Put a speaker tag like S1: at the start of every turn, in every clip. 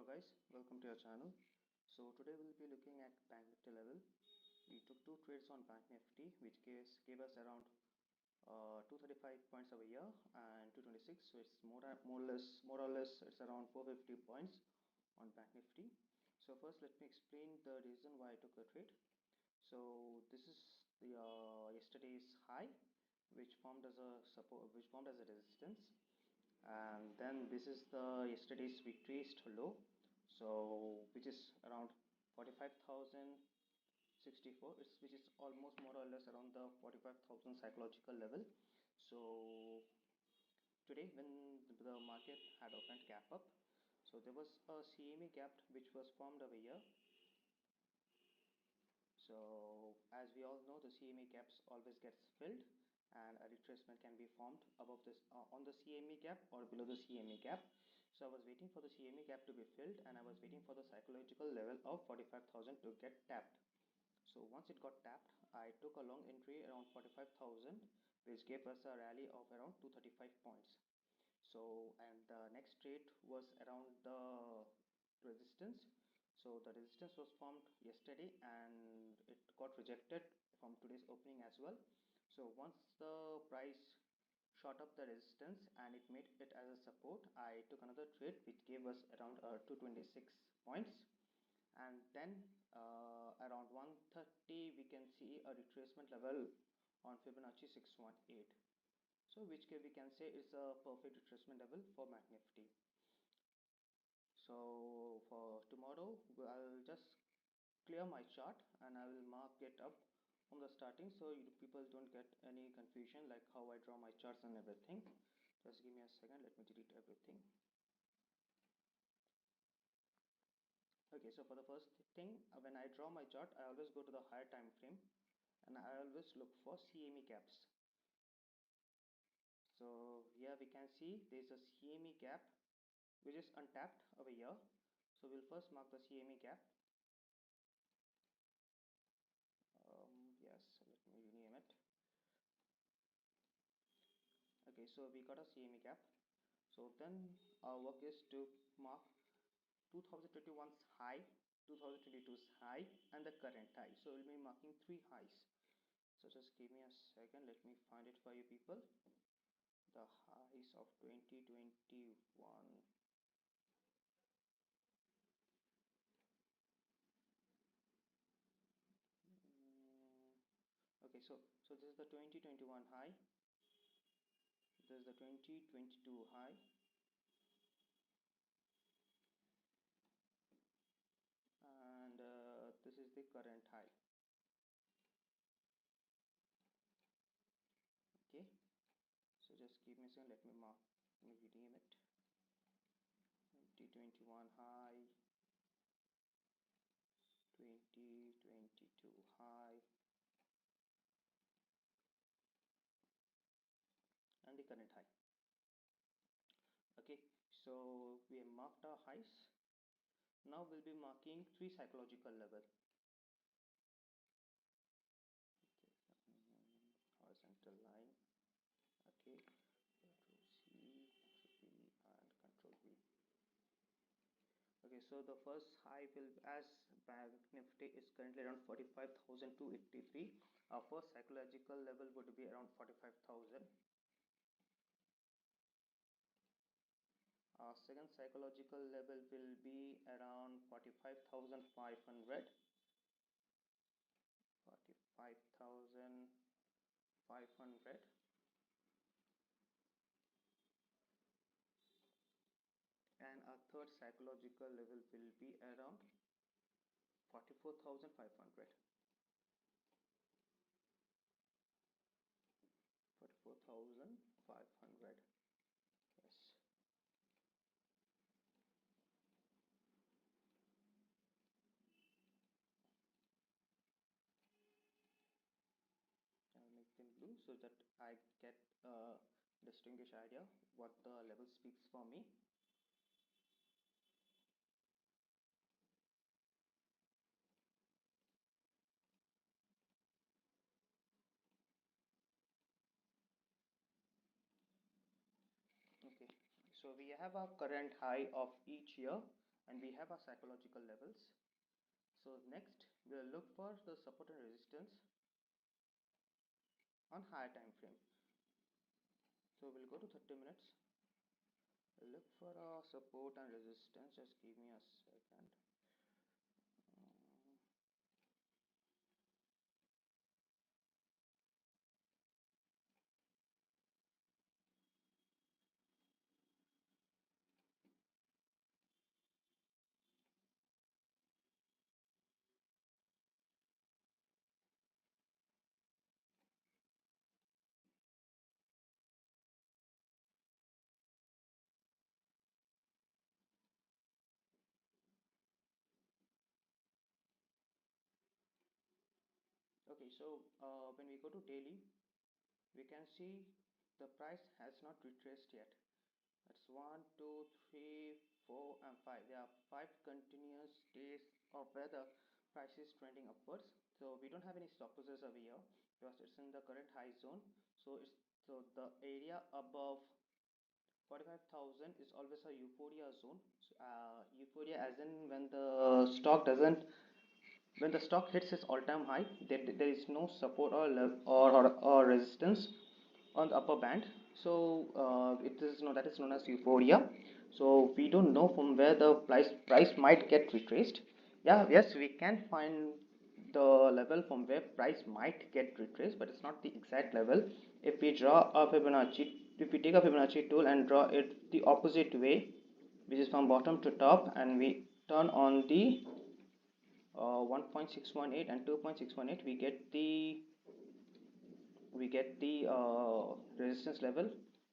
S1: guys, welcome to your channel. So today we'll be looking at Bank Nifty level. We took two trades on Bank Nifty which gave us around 235 points over here and 226. So it's more or less it's around 450 points on Bank Nifty. So first let me explain the reason why I took the trade. So this is the yesterday's high which formed as a support, which formed as a resistance, and then this is the yesterday's retraced low, so which is around 45,064, which is almost more or less around the 45,000 psychological level. So today when the market had opened gap up, so there was a CME gap which was formed over here. So as we all know, the CME gaps always gets filled and a retracement can be formed above this on the CME gap or below the CME gap. So I was waiting for the CME gap to be filled and I was waiting for the psychological level of 45,000 to get tapped. So once it got tapped, I took a long entry around 45,000, which gave us a rally of around 235 points. So and the next trade was around the resistance. So the resistance was formed yesterday and it got rejected from today's opening as well. So once the price shot up the resistance and it made it as a support, I took another trade which gave us around 226 points. And then around 130 we can see a retracement level on Fibonacci 618, so which we can say is a perfect retracement level for Bank Nifty. So for tomorrow I'll just clear my chart and I will mark it up from the starting, so people don't get any confusion like how I draw my charts and everything. Just give me a second, let me delete everything. Okay, so for the first thing, when I draw my chart, I always go to the higher time frame and I always look for CME gaps. So here we can see there is a CME gap which is untapped over here. So we'll first mark the CME gap. Yes, let me rename it. Okay, so we got a CME gap. So then our work is to mark 2021's high, 2022's high, and the current high. So we'll be marking three highs. So just give me a second, let me find it for you people. The highs of 2021. Okay, so this is the 2021 high, this is the 2022 high, and this is the current high. Okay, so just give me a second, let me rename it. 2021 high, 2022 high, and the current high. Okay, so we have marked our highs. Now we'll be marking three psychological level. Okay, horizontal line. Okay, Control C, Control V, and Control V. Okay, so the first high will, as Bank Nifty is currently around 45,283, our first psychological level would be around 45,000. Our second psychological level will be around 45,500. 45,500. And our third psychological level will be around 44,500. 44,500. Yes. I'll make them blue so that I get a distinguished idea what the level speaks for me. Okay, so we have a current high of each year and we have our psychological levels. So next we'll look for the support and resistance on higher time frame. So we'll go to 30 minutes, look for our support and resistance. Just give me a second. Okay, so when we go to daily, we can see the price has not retraced yet. That's 1, 2, 3, 4, and 5. There are 5 continuous days of where the price is trending upwards. So we don't have any stop losses over here because it's in the current high zone. So the area above 45,000 is always a euphoria zone. So, euphoria as in when the stock hits its all-time high, there is no support or resistance on the upper band. So it is that is known as euphoria. So we don't know from where the price might get retraced. Yes, we can find the level from where price might get retraced, but it's not the exact level. If we take a Fibonacci tool and draw it the opposite way, which is from bottom to top, and we turn on the 1.618 and 2.618, we get the resistance level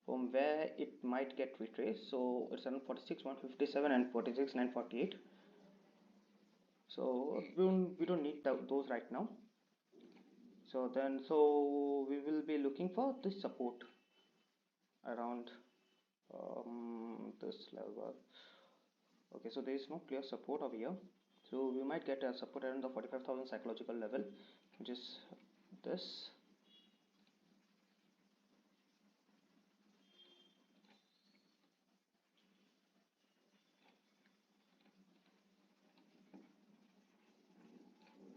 S1: from where it might get retraced. So it's around 46 157 and 46 948. So we don't need those right now. So we will be looking for the support around this level. Okay, so there is no clear support over here, so we might get a support around the 45,000 psychological level, which is this.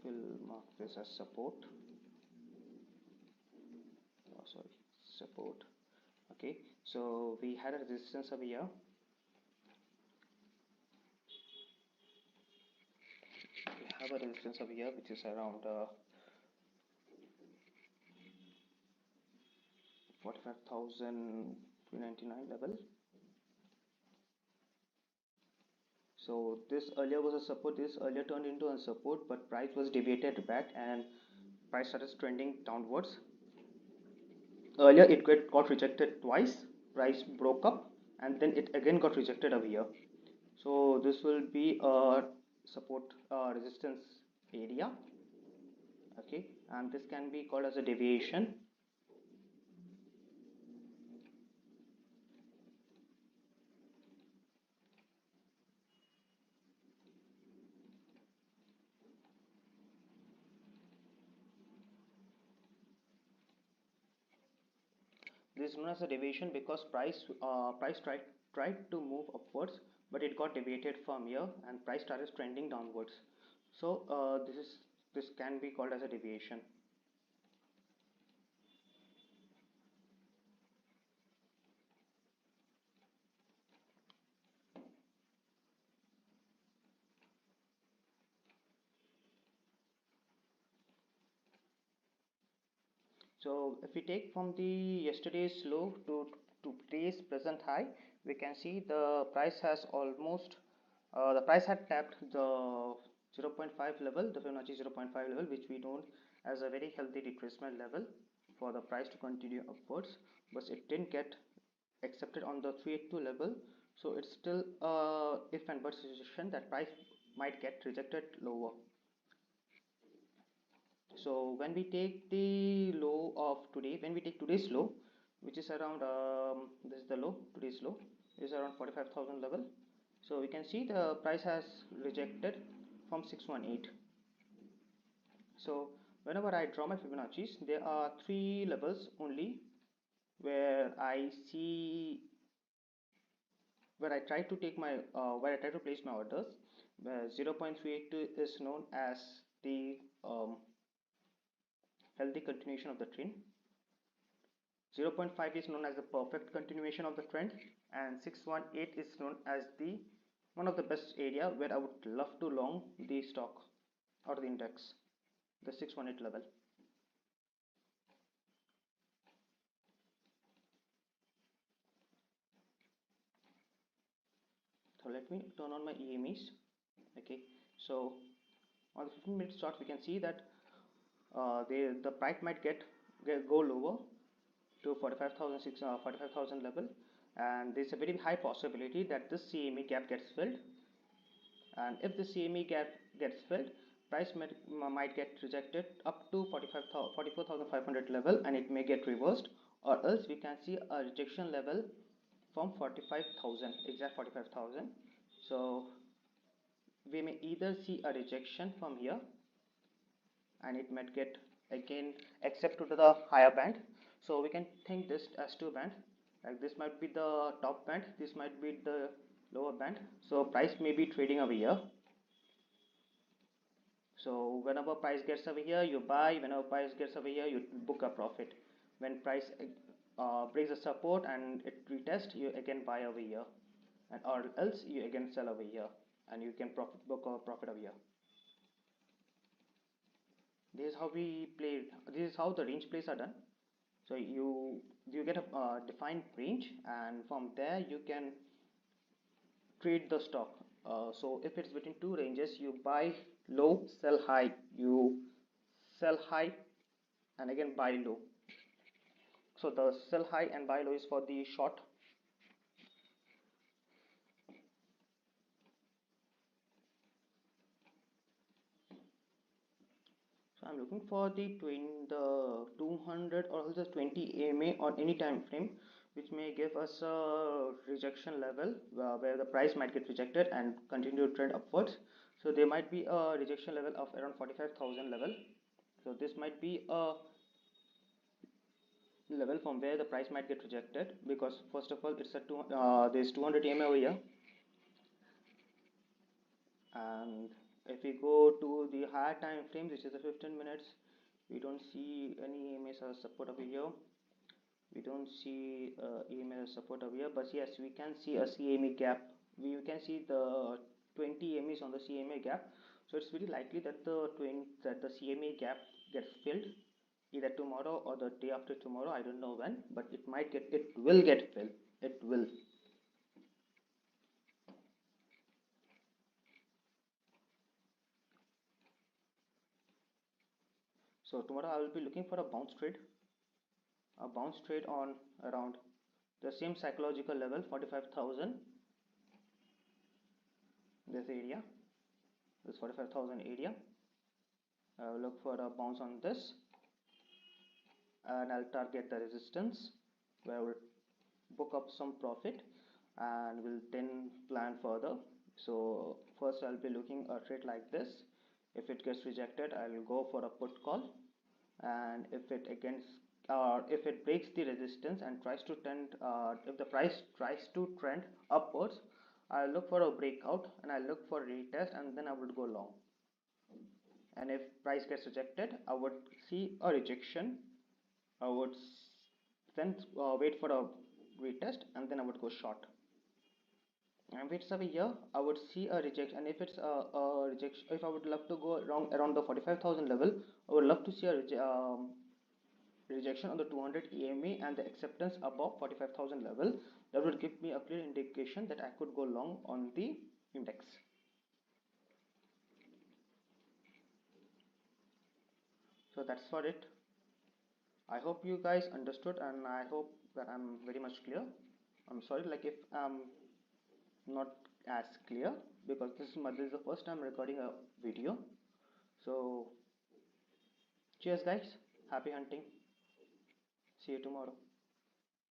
S1: We'll mark this as support. Oh, sorry, support. Okay, so we had a resistance over here. We have a resistance over here which is around 45,399 level. So this earlier was a support, this earlier turned into a support, but price was deviated back and price started trending downwards. Earlier it got rejected twice, price broke up, and then it again got rejected over here. So this will be a support resistance area. Okay, and this can be called as a deviation. This is known as a deviation because price tried to move upwards, but it got deviated from here and price started trending downwards. So this can be called as a deviation. So if we take from the yesterday's low to today's present high, we can see the price has almost the price had tapped the 0.5 level, the Fibonacci 0.5 level, which we know as a very healthy retracement level for the price to continue upwards, but it didn't get accepted on the 382 level. So it's still if and but situation that price might get rejected lower. So when we take the low of today, when we take today's low, which is around this is the low, today's low is around 45,000 level. So we can see the price has rejected from 618. So whenever I draw my Fibonacci's, there are 3 levels only where I see where I try to take my where I try to place my orders. 0.382 is known as the healthy continuation of the trend. 0.5 is known as the perfect continuation of the trend, and 618 is known as the one of the best area where I would love to long the stock or the index, the 618 level. So let me turn on my EMEs. Okay, so on the 15-minute chart we can see that the price might go lower to 45,000 level, and there's a very high possibility that this CME gap gets filled, and if the CME gap gets filled, price might get rejected up to 44,500 level, and it may get reversed, or else we can see a rejection level from 45,000, exact 45,000. So we may either see a rejection from here, and it might get again accepted to the higher band. So we can think this as two band, like this might be the top band, this might be the lower band. So price may be trading over here. So whenever price gets over here, you buy. Whenever price gets over here, you book a profit. When price breaks the support and it retests, you again buy over here, and or else you again sell over here, and you can book a profit over here. This is how we play. This is how the range plays are done. So you get a defined range, and from there you can trade the stock. So if it's between two ranges, you buy low, sell high, you sell high and again buy low. So the sell high and buy low is for the short. So I'm looking for the 200 or also 20 EMA on any time frame, which may give us a rejection level where the price might get rejected and continue to trend upwards. So there might be a rejection level of around 45,000 level. So this might be a level from where the price might get rejected, because first of all it's a there's 200 EMA over here, and if we go to the higher time frames, which is the 15 minutes, we don't see any EMAs or support over here. We don't see EMA support over here, but yes, we can see a CME gap. We can see the 20 EMAs on the CMA gap. So it's very likely that the CMA gap gets filled either tomorrow or the day after tomorrow. I don't know when, but it will get filled. It will. So tomorrow I will be looking for a bounce trade on around the same psychological level, 45,000. This area, this 45,000 area. I will look for a bounce on this, and I'll target the resistance where I will book up some profit, and will then plan further. So first I'll be looking a trade like this. If it gets rejected, I will go for a put call, and if it breaks the resistance and tries to trend, if the price tries to trend upwards, I'll look for a breakout and I'll look for a retest, and then I would go long. And if price gets rejected, I would see a rejection. I would then wait for a retest, and then I would go short. And if it's over here, I would see a rejection. And if it's a rejection, if I would love to go around the 45,000 level, I would love to see a rejection on the 200 EMA and the acceptance above 45,000 level. That would give me a clear indication that I could go long on the index. So that's for it. I hope you guys understood, and I hope that I'm very much clear. I'm sorry like if I'm not as clear, because this is the first time recording a video. So cheers guys, happy hunting, see you tomorrow.